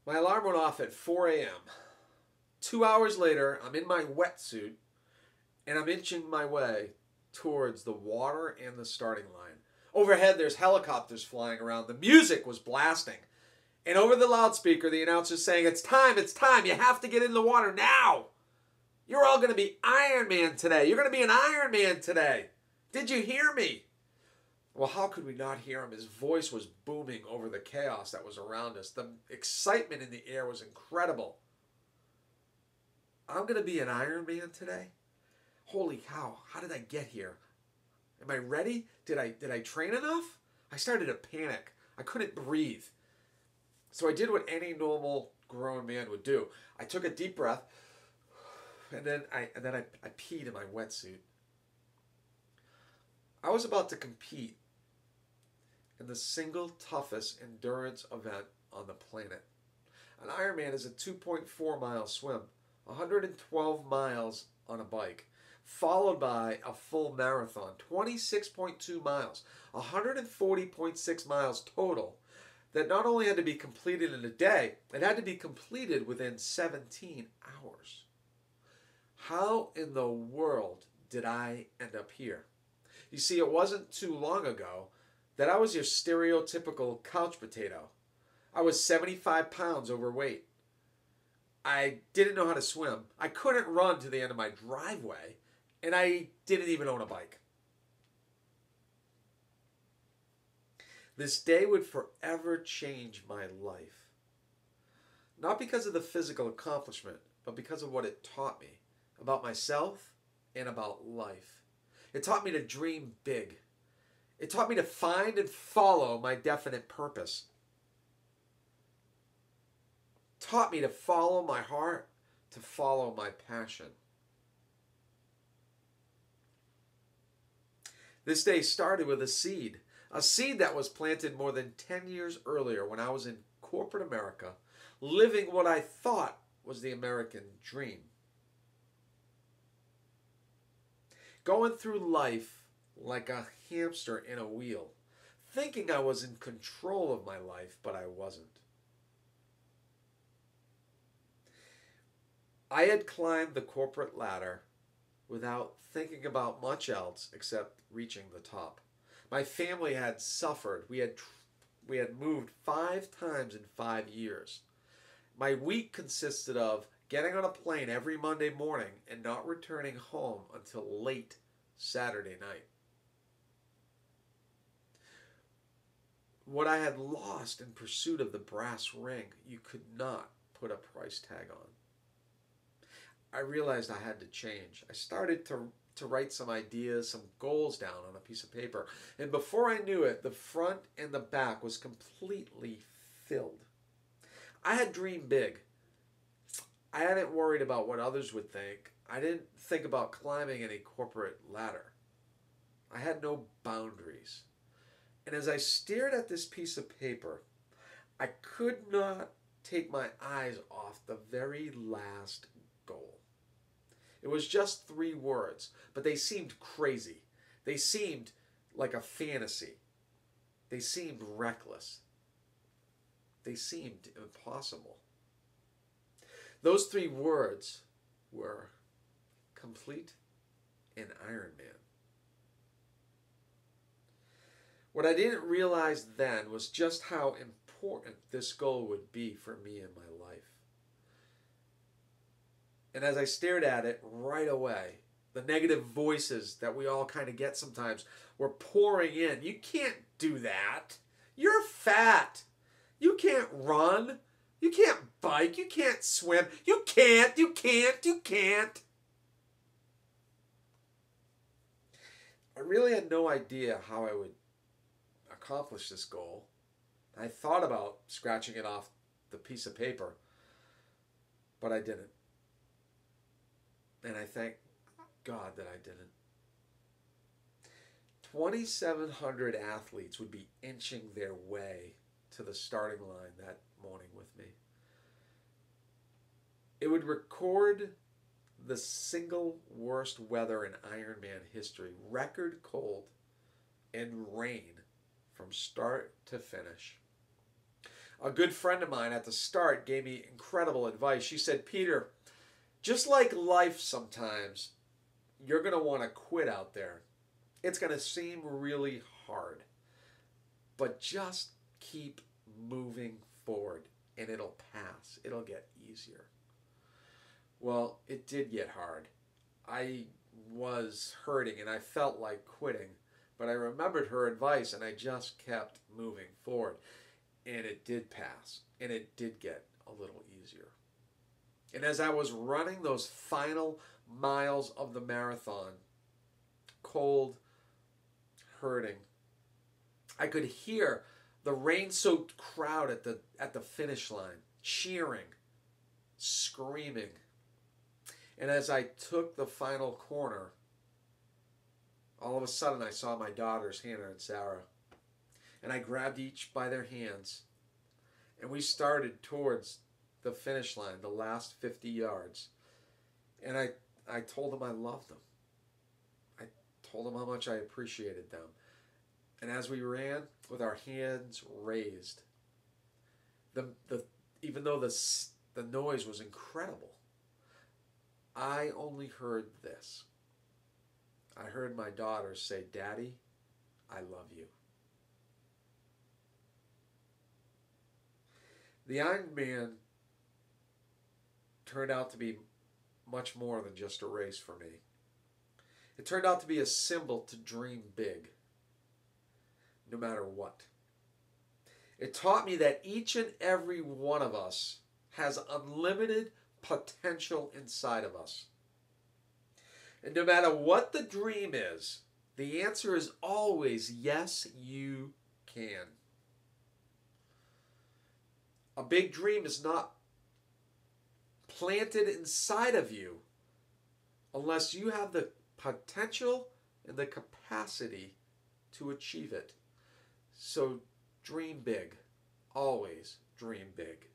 My alarm went off at 4 a.m. 2 hours later, I'm in my wetsuit and I'm inching my way towards the water and the starting line. Overhead, there's helicopters flying around. The music was blasting. And over the loudspeaker, the announcer's saying, it's time, you have to get in the water now. You're all going to be Iron Man today. You're going to be an Iron Man today. Did you hear me? Well, how could we not hear him? His voice was booming over the chaos that was around us. The excitement in the air was incredible. I'm going to be an Iron Man today? Holy cow, how did I get here? Am I ready? Did I train enough? I started to panic. I couldn't breathe. So I did what any normal grown man would do. I took a deep breath, and then I peed in my wetsuit. I was about to compete in the single toughest endurance event on the planet. An Ironman is a 2.4 mile swim, 112 miles on a bike, followed by a full marathon, 26.2 miles, 140.6 miles total, that not only had to be completed in a day, it had to be completed within 17 hours. How in the world did I end up here? You see, it wasn't too long ago that I was your stereotypical couch potato. I was 75 pounds overweight. I didn't know how to swim. I couldn't run to the end of my driveway, and I didn't even own a bike. This day would forever change my life. Not because of the physical accomplishment, but because of what it taught me about myself and about life. It taught me to dream big. It taught me to find and follow my definite purpose. It taught me to follow my heart, to follow my passion. This day started with a seed that was planted more than 10 years earlier when I was in corporate America, living what I thought was the American dream. Going through life like a hamster in a wheel, thinking I was in control of my life, but I wasn't. I had climbed the corporate ladder without thinking about much else except reaching the top. My family had suffered. We had moved 5 times in 5 years. My week consisted of getting on a plane every Monday morning and not returning home until late Saturday night. What I had lost in pursuit of the brass ring, you could not put a price tag on. I realized I had to change. I started to write some ideas, some goals down on a piece of paper. And before I knew it, the front and the back was completely filled. I had dreamed big. I hadn't worried about what others would think. I didn't think about climbing any corporate ladder. I had no boundaries. And as I stared at this piece of paper, I could not take my eyes off the very last goal. It was just 3 words, but they seemed crazy. They seemed like a fantasy. They seemed reckless. They seemed impossible. Those 3 words were complete an Iron Man. What I didn't realize then was just how important this goal would be for me in my life. And as I stared at it right away, the negative voices that we all kind of get sometimes were pouring in. You can't do that. You're fat. You can't run. You can't bike. You can't swim. You can't. I really had no idea how I would accomplish this goal. I thought about scratching it off the piece of paper, but I didn't. And I thank God that I didn't. 2,700 athletes would be inching their way to the starting line that morning with me. It would record the single worst weather in Ironman history. Record cold and rain from start to finish. A good friend of mine at the start gave me incredible advice. She said, Peter, just like life sometimes, you're going to want to quit out there. It's going to seem really hard. But just keep moving forward and it'll pass. It'll get easier. Well, it did get hard. I was hurting and I felt like quitting. But I remembered her advice and I just kept moving forward. And it did pass. And it did get a little easier. And as I was running those final miles of the marathon, cold, hurting, I could hear the rain-soaked crowd at the finish line, cheering, screaming. And as I took the final corner, all of a sudden I saw my daughters, Hannah and Sarah. And I grabbed each by their hands. And we started towards the finish line, the last 50 yards. And I told them I loved them. I told them how much I appreciated them. And as we ran with our hands raised, even though the noise was incredible, I only heard this. I heard my daughters say, Daddy, I love you. The Ironman turned out to be much more than just a race for me. It turned out to be a symbol to dream big, no matter what. It taught me that each and every one of us has unlimited potential inside of us. And no matter what the dream is, the answer is always yes, you can. A big dream is not planted inside of you unless you have the potential and the capacity to achieve it. So dream big. Always dream big.